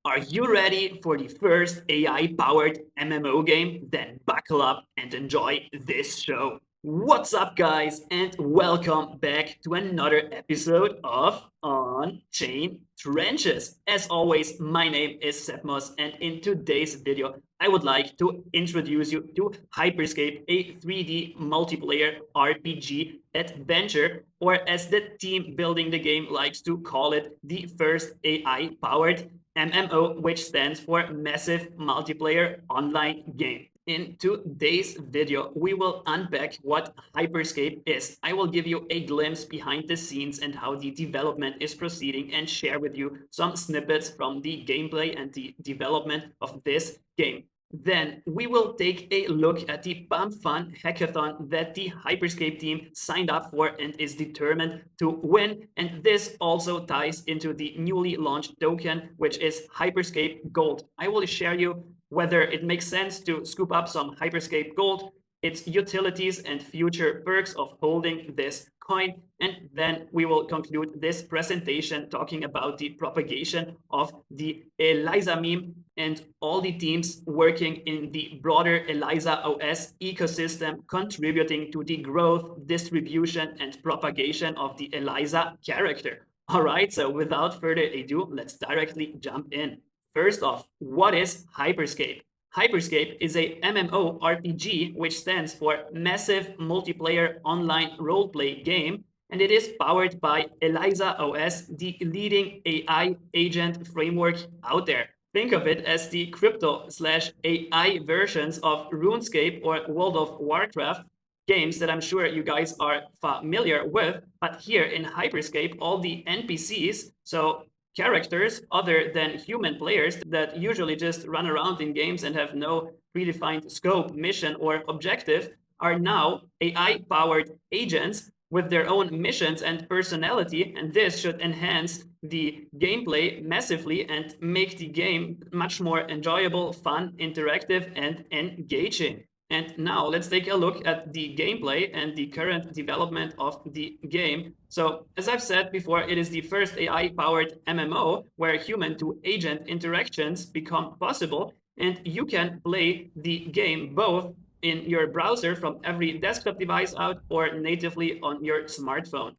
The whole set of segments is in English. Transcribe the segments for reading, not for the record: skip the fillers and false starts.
Are you ready for the first AI-powered MMO game? Then buckle up and enjoy this show. What's up, guys, and welcome back to another episode of Onchain Trenches. As always, my name is 𝗬𝗵𝘁, and in today's video, I would like to introduce you to Hyperscape, a 3D multiplayer RPG adventure, or as the team building the game likes to call it, the first AI-powered MMO, which stands for Massive Multiplayer Online Game. In today's video, we will unpack what Hyperscape is. I will give you a glimpse behind the scenes and how the development is proceeding, and share with you some snippets from the gameplay and the development of this game. Then we will take a look at the PumpFun hackathon that the Hyperscape team signed up for and is determined to win. And this also ties into the newly launched token, which is Hyperscape Gold. I will share you whether it makes sense to scoop up some Hyperscape Gold, its utilities and future perks of holding this coin, and then we will conclude this presentation talking about the propagation of the Eliza meme and all the teams working in the broader ElizaOS ecosystem, contributing to the growth, distribution, and propagation of the Eliza character. All right, so without further ado, let's directly jump in. First off, what is Hyperscape? Hyperscape is a MMORPG, which stands for Massive Multiplayer Online Roleplay Game, and it is powered by ElizaOS, the leading AI agent framework out there. Think of it as the crypto/AI versions of RuneScape or World of Warcraft games that I'm sure you guys are familiar with. But here in Hyperscape, all the NPCs, so characters other than human players that usually just run around in games and have no predefined scope, mission, or objective, are now AI-powered agents with their own missions and personality, and this should enhance the gameplay massively and make the game much more enjoyable, fun, interactive, and engaging. And now let's take a look at the gameplay and the current development of the game. So as I've said before, it is the first AI-powered MMO where human-to-agent interactions become possible, and you can play the game both in your browser from every desktop device out or natively on your smartphone.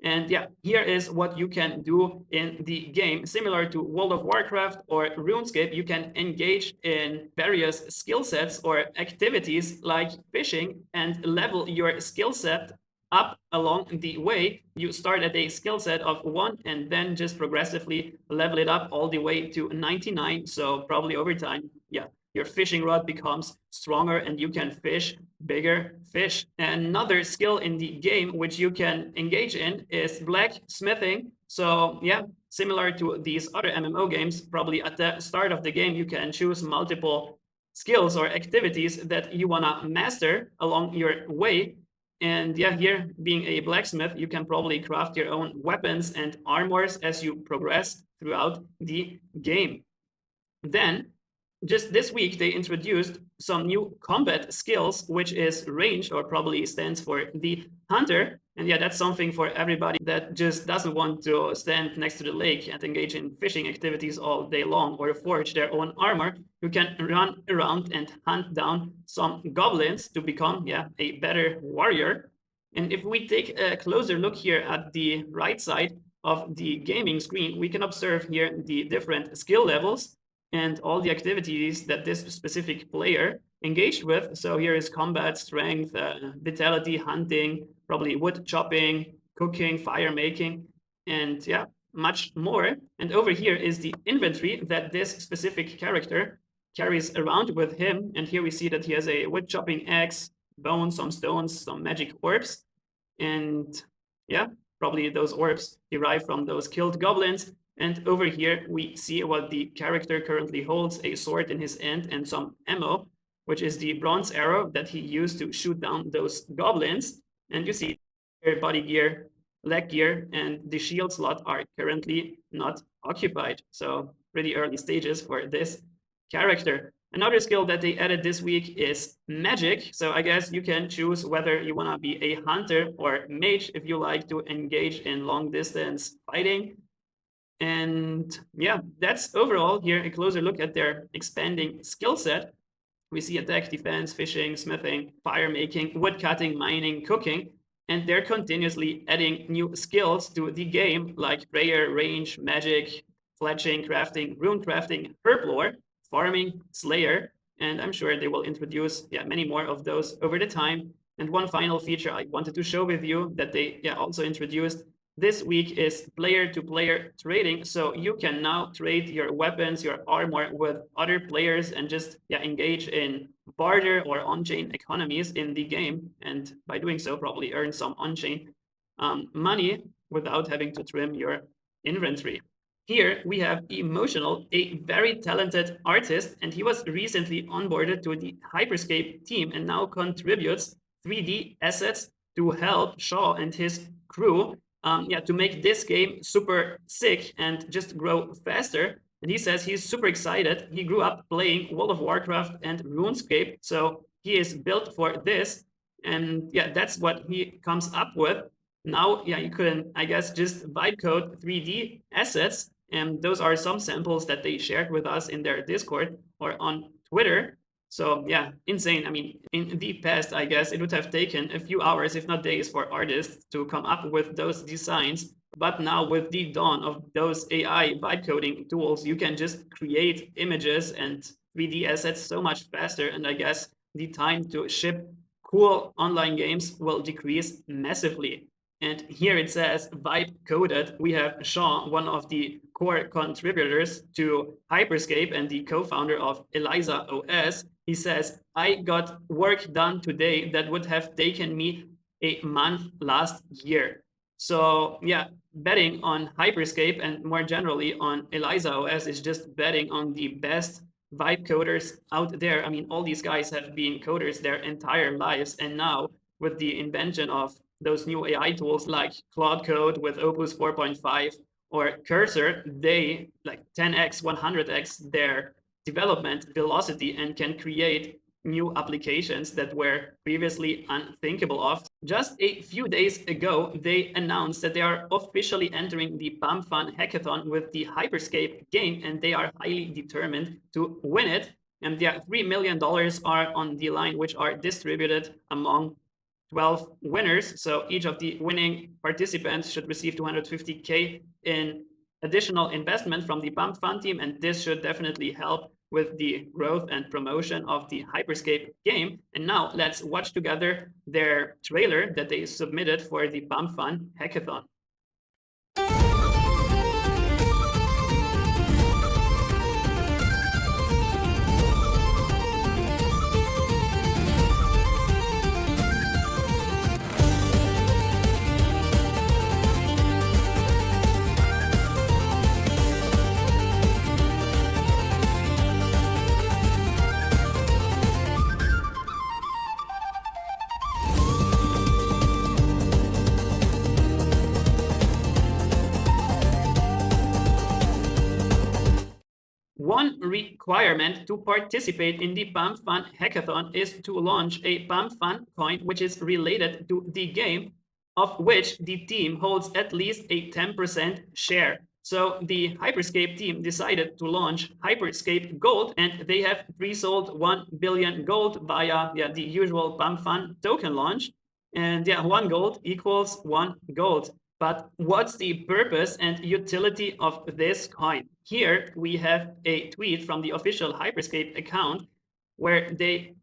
And yeah, here is what you can do in the game. Similar to World of Warcraft or RuneScape, you can engage in various skill sets or activities like fishing and level your skill set up along the way. You start at a skill set of 1 and then just progressively level it up all the way to 99. So probably over time, yeah, your fishing rod becomes stronger and you can fish bigger fish. Another skill in the game which you can engage in is blacksmithing. So yeah, similar to these other MMO games, probably at the start of the game, you can choose multiple skills or activities that you wanna master along your way. And yeah, here, being a blacksmith, you can probably craft your own weapons and armors as you progress throughout the game. Then, just this week, they introduced some new combat skills, which is range, or probably stands for the hunter. And yeah, that's something for everybody that just doesn't want to stand next to the lake and engage in fishing activities all day long or forge their own armor. You can run around and hunt down some goblins to become, yeah, a better warrior. And if we take a closer look here at the right side of the gaming screen, we can observe here the different skill levels and all the activities that this specific player engaged with. So here is combat, strength, vitality, hunting, probably wood chopping, cooking, fire making, and yeah, much more. And over here is the inventory that this specific character carries around with him. And here we see that he has a wood chopping axe, bones, some stones, some magic orbs. And yeah, probably those orbs derive from those killed goblins. And over here, we see what the character currently holds, a sword in his hand and some ammo, which is the bronze arrow that he used to shoot down those goblins. And you see body gear, leg gear, and the shield slot are currently not occupied. So pretty early stages for this character. Another skill that they added this week is magic. So I guess you can choose whether you want to be a hunter or mage if you like to engage in long distance fighting. And yeah, that's overall here a closer look at their expanding skill set. We see attack, defense, fishing, smithing, fire making, wood cutting, mining, cooking, and they're continuously adding new skills to the game like prayer, range, magic, fletching, crafting, rune crafting, herb lore, farming, slayer, and I'm sure they will introduce many more of those over the time. And one final feature I wanted to show with you that they also introduced this week is player-to-player trading. So you can now trade your weapons, your armor with other players and just engage in barter or on-chain economies in the game. And by doing so, probably earn some on-chain money without having to trim your inventory. Here we have Emotional, a very talented artist, and he was recently onboarded to the Hyperscape team and now contributes 3D assets to help 𝗪𝗂 and his crew to make this game super sick and just grow faster. And he says he's super excited. He grew up playing World of Warcraft and RuneScape, so he is built for this. And that's what he comes up with. Now, you can, I guess, just vibe code 3D assets. And those are some samples that they shared with us in their Discord or on Twitter. So insane. I mean, in the past, I guess it would have taken a few hours, if not days, for artists to come up with those designs. But now with the dawn of those AI vibe coding tools, you can just create images and 3D assets so much faster. And I guess the time to ship cool online games will decrease massively. And here it says vibe coded. We have 𝗪𝗂, one of the core contributors to Hyperscape and the co-founder of ElizaOS. He says, I got work done today that would have taken me a month last year. So betting on Hyperscape and more generally on ElizaOS is just betting on the best vibe coders out there. I mean, all these guys have been coders their entire lives, and now with the invention of those new AI tools like Claude Code with Opus 4.5 or Cursor, they like 10x, 100x their development velocity and can create new applications that were previously unthinkable of. Just a few days ago, they announced that they are officially entering the PumpFun Hackathon with the Hyperscape game, and they are highly determined to win it. And $3 million are on the line, which are distributed among 12 winners. So each of the winning participants should receive 250K in additional investment from the PumpFun team, and this should definitely help with the growth and promotion of the Hyperscape game. And now let's watch together their trailer that they submitted for the PumpFun Hackathon. One requirement to participate in the PumpFun Hackathon is to launch a PumpFun coin, which is related to the game, of which the team holds at least a 10% share. So the Hyperscape team decided to launch Hyperscape Gold, and they have pre-sold 1 billion gold via the usual PumpFun token launch. And 1 gold equals 1 gold. But what's the purpose and utility of this coin? Here we have a tweet from the official Hyperscape account where they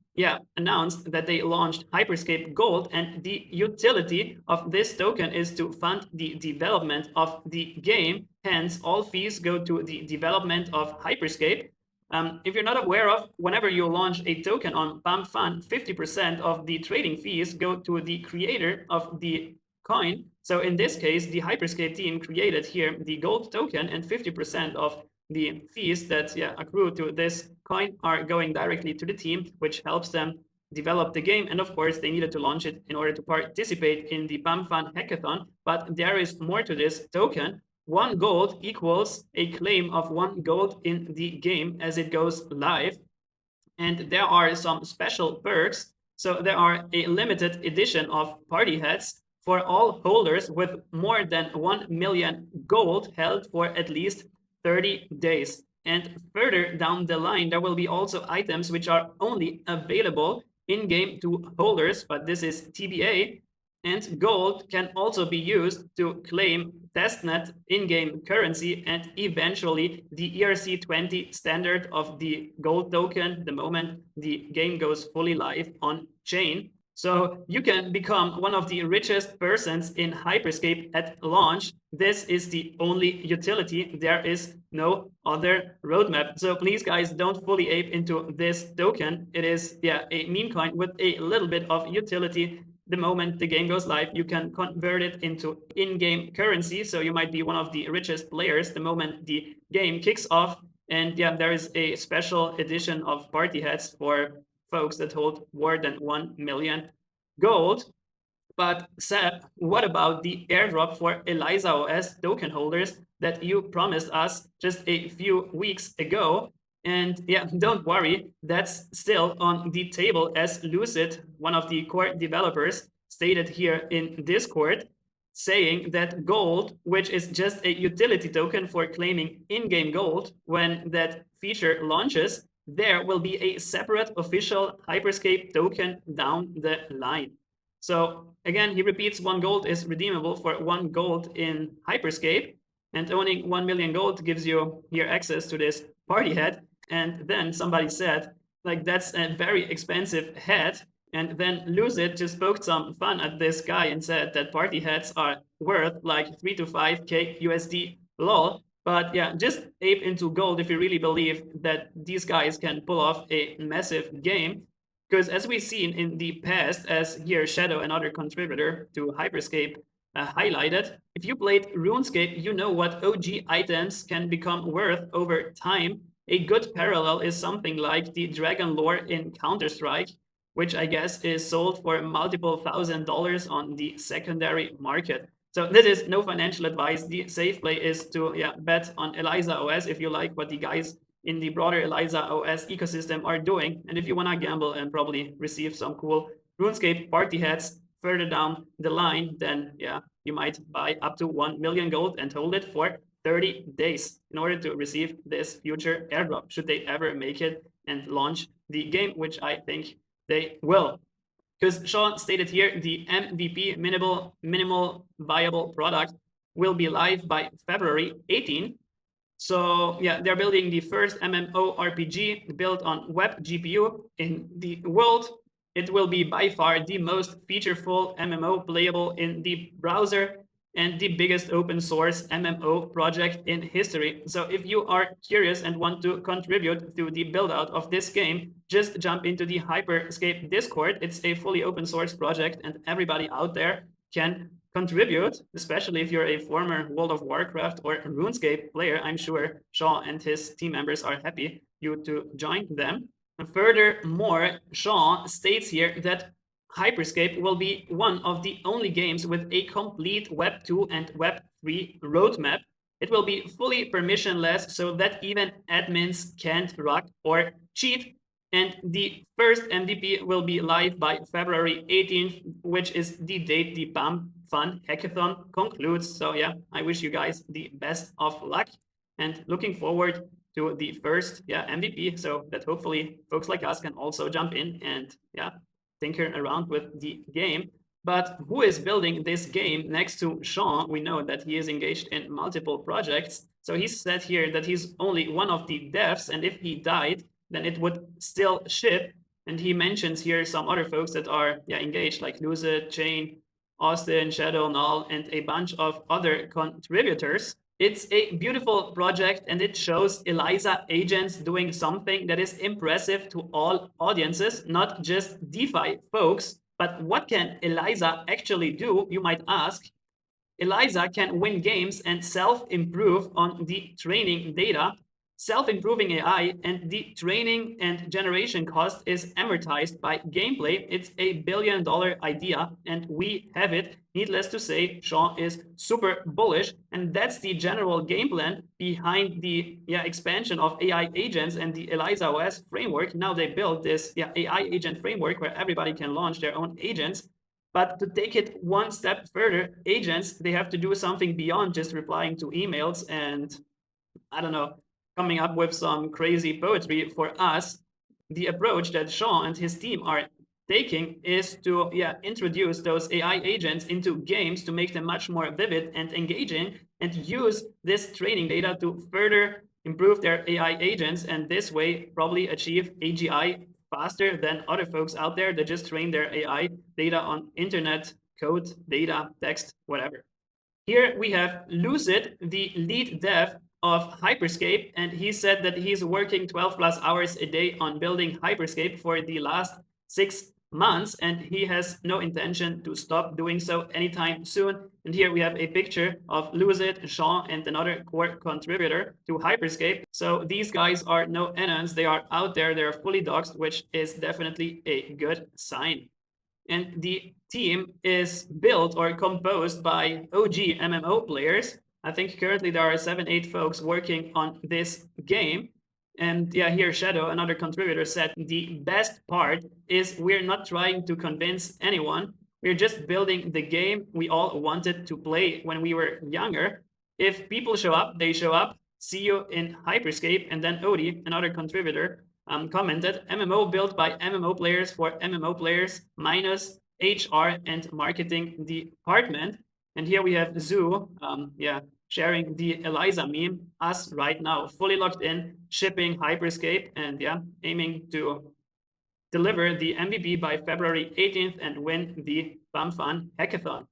announced that they launched Hyperscape Gold, and the utility of this token is to fund the development of the game. Hence, all fees go to the development of Hyperscape. If you're not aware of, whenever you launch a token on PumpFun, 50% of the trading fees go to the creator of the coin. So in this case, the Hyperscape team created here the gold token, and 50% of the fees that accrue to this coin are going directly to the team, which helps them develop the game. And of course, they needed to launch it in order to participate in the PumpFun Hackathon. But there is more to this token. 1 gold equals a claim of 1 gold in the game as it goes live. And there are some special perks. So there are a limited edition of party hats for all holders with more than 1 million gold held for at least 30 days. And further down the line, there will be also items which are only available in-game to holders, but this is TBA. And gold can also be used to claim testnet in-game currency and eventually the 𝗪𝗂20 standard of the gold token the moment the game goes fully live on chain. So you can become one of the richest persons in Hyperscape at launch. This is the only utility. There is no other roadmap. So please, guys, don't fully ape into this token. It is a meme coin with a little bit of utility. The moment the game goes live, you can convert it into in-game currency. So you might be one of the richest players the moment the game kicks off. And yeah, there is a special edition of party hats for folks that hold more than 1 million gold. But Seb, what about the airdrop for ElizaOS token holders that you promised us just a few weeks ago? And yeah, don't worry, that's still on the table, as 𝗬𝗪𝗁, one of the core developers, stated here in Discord, saying that gold, which is just a utility token for claiming in-game gold, when that feature launches, there will be a separate official Hyperscape token down the line. So again, he repeats 1 gold is redeemable for 1 gold in Hyperscape, and owning 1 million gold gives you here access to this party hat. And then somebody said, like, that's a very expensive hat. And then 𝗬𝗪𝗁 just poked some fun at this guy and said that party hats are worth like 3 to 5k USD, lol. But yeah, just ape into gold if you really believe that these guys can pull off a massive game. Because as we've seen in the past, as here Shadow, another contributor to Hyperscape, highlighted, if you played RuneScape, you know what OG items can become worth over time. A good parallel is something like the dragon lore in Counter-Strike, which I guess is sold for multiple $1,000s on the secondary market. So this is no financial advice. The safe play is to bet on ElizaOS if you like what the guys in the broader ElizaOS ecosystem are doing. And if you want to gamble and probably receive some cool RuneScape party hats further down the line, then yeah, you might buy up to 1 million gold and hold it for 30 days in order to receive this future airdrop, should they ever make it and launch the game, which I think they will. Because Sean stated here, the MVP, minimal viable product, will be live by February 18. So yeah, they're building the first MMORPG built on web GPU in the world. It will be by far the most featureful MMO playable in the browser and the biggest open source MMO project in history. So if you are curious and want to contribute to the build out of this game, just jump into the Hyperscape Discord. It's a fully open source project and everybody out there can contribute, especially if you're a former World of Warcraft or RuneScape player. I'm sure Shaw and his team members are happy you to join them. And furthermore, Shaw states here that Hyperscape will be one of the only games with a complete Web 2 and Web 3 roadmap. It will be fully permissionless so that even admins can't rock or cheat. And the first MVP will be live by February 18th, which is the date the PumpFun Hackathon concludes. So yeah, I wish you guys the best of luck and looking forward to the first MVP, so that hopefully folks like us can also jump in and tinker around with the game. But who is building this game next to Sean? We know that he is engaged in multiple projects. So he said here that he's only one of the devs, and if he died, then it would still ship. And he mentions here some other folks that are engaged, like 𝗬𝗪𝗁, Chain, Austin, Shadow, Null, and a bunch of other contributors. It's a beautiful project, and it shows Eliza agents doing something that is impressive to all audiences, not just DeFi folks. But what can Eliza actually do, you might ask? Eliza can win games and self-improve on the training data. Self-improving AI and the training and generation cost is amortized by gameplay. It's a $1 billion idea, and we have it. Needless to say, Sean is super bullish, and that's the general game plan behind the expansion of AI agents and the ElizaOS framework. Now they built this AI agent framework where everybody can launch their own agents. But to take it one step further, agents, they have to do something beyond just replying to emails and, I don't know, coming up with some crazy poetry. For us, the approach that Sean and his team are taking is to introduce those AI agents into games to make them much more vivid and engaging, and use this training data to further improve their AI agents, and this way probably achieve AGI faster than other folks out there that just train their AI data on internet code, data, text, whatever. Here we have Lucid, the lead dev of Hyperscape, and he said that he's working 12 plus hours a day on building Hyperscape for the last 6 months, and he has no intention to stop doing so anytime soon. And here we have a picture of Lucid, Sean, and another core contributor to Hyperscape. So these guys are no anons, they are out there, they are fully doxed, which is definitely a good sign. And the team is built or composed by OG MMO players. I think currently there are 7-8 folks working on this game. And yeah, here Shadow, another contributor, said the best part is we're not trying to convince anyone. We're just building the game we all wanted to play when we were younger. If people show up, they show up. See you in Hyperscape. And then Odie, another contributor, commented, MMO built by MMO players for MMO players minus HR and marketing department. And here we have Zoo, sharing the Eliza meme, us right now, fully locked in, shipping Hyperscape, and aiming to deliver the MVP by February 18th and win the PumpFun Hackathon.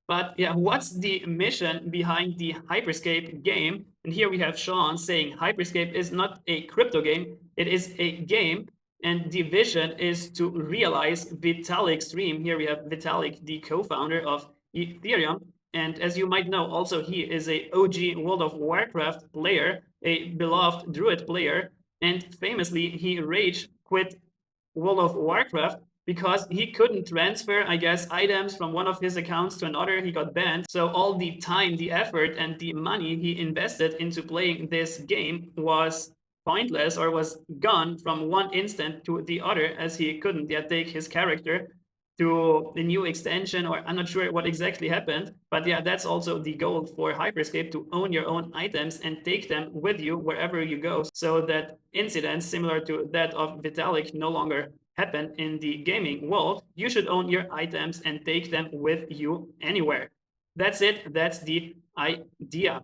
But yeah, what's the mission behind the Hyperscape game? And here we have Sean saying Hyperscape is not a crypto game, it is a game. And the vision is to realize Vitalik's dream. Here we have Vitalik, the co-founder of Ethereum. And as you might know, also he is a OG World of Warcraft player, a beloved Druid player. And famously, he rage quit World of Warcraft because he couldn't transfer, I guess, items from one of his accounts to another. He got banned. So all the time, the effort, and the money he invested into playing this game was pointless, or was gone from one instant to the other, as he couldn't yet take his character to the new extension, or I'm not sure what exactly happened. But yeah, that's also the goal for Hyperscape, to own your own items and take them with you wherever you go, so that incidents similar to that of Vitalik no longer happen in the gaming world. You should own your items and take them with you anywhere. That's it. That's the idea.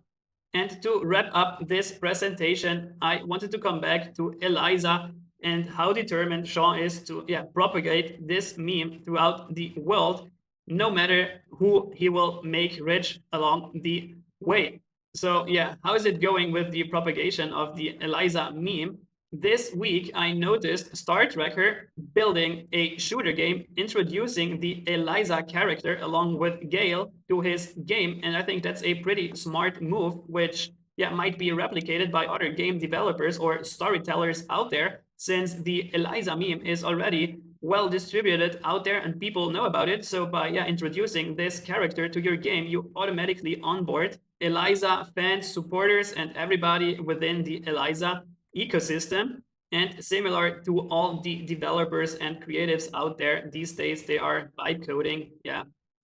And to wrap up this presentation, I wanted to come back to Eliza and how determined Sean is to propagate this meme throughout the world, no matter who he will make rich along the way. So yeah, how is it going with the propagation of the Eliza meme? This week, I noticed Star Trekker building a shooter game, introducing the Eliza character along with Gale to his game, and I think that's a pretty smart move, which might be replicated by other game developers or storytellers out there, since the Eliza meme is already well distributed out there and people know about it. So by introducing this character to your game, you automatically onboard Eliza fans, supporters, and everybody within the Eliza ecosystem. And similar to all the developers and creatives out there these days, they are vibe coding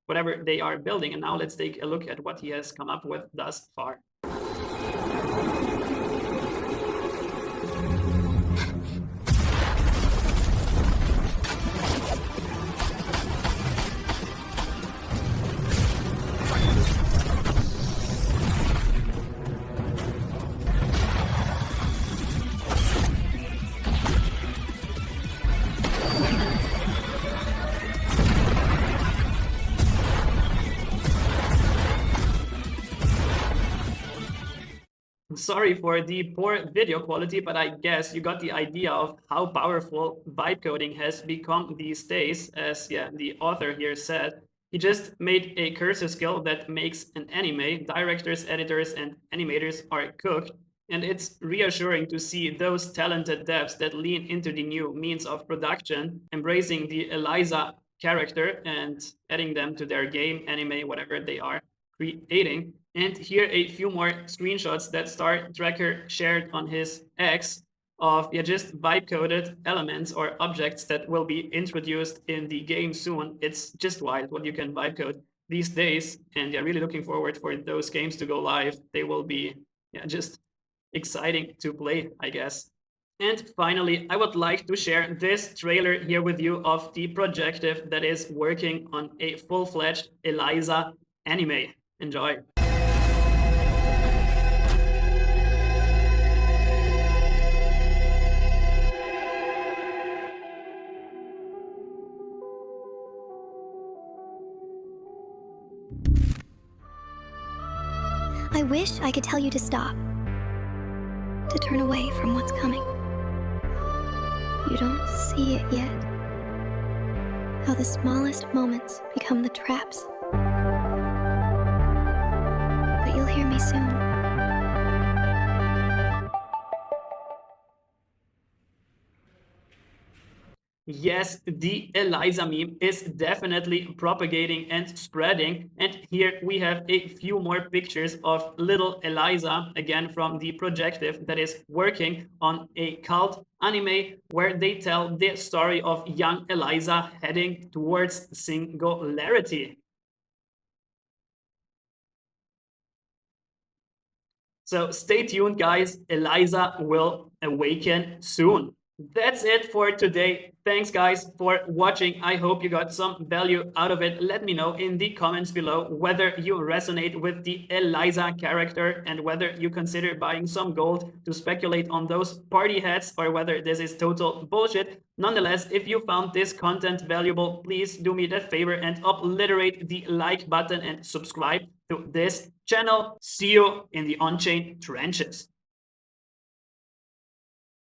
whatever they are building. And now let's take a look at what he has come up with thus far. Sorry for the poor video quality, but I guess you got the idea of how powerful vibe coding has become these days. As the author here said, he just made a cursor skill that makes an anime. Directors, editors, and animators are cooked. And it's reassuring to see those talented devs that lean into the new means of production, embracing the Eliza character and adding them to their game, anime, whatever they are creating. And here a few more screenshots that Star Trekker shared on his X of just vibe coded elements or objects that will be introduced in the game soon. It's just wild what you can vibe code these days, and really looking forward for those games to go live. They will be just exciting to play, I guess. And finally, I would like to share this trailer here with you of the projective that is working on a full-fledged Eliza anime. Enjoy. I wish I could tell you to stop, to turn away from what's coming. You don't see it yet. How the smallest moments become the traps. But you'll hear me soon. Yes, the Eliza meme is definitely propagating and spreading. And here we have a few more pictures of little Eliza, again from the projective that is working on a cult anime where they tell the story of young Eliza heading towards singularity. So stay tuned, guys. Eliza will awaken soon. That's it for today. Thanks, guys, for watching. I hope you got some value out of it. Let me know in the comments below whether you resonate with the Eliza character and whether you consider buying some gold to speculate on those party hats or whether this is total bullshit. Nonetheless, if you found this content valuable, please do me that favor and obliterate the like button and subscribe to this channel. See you in the on-chain trenches.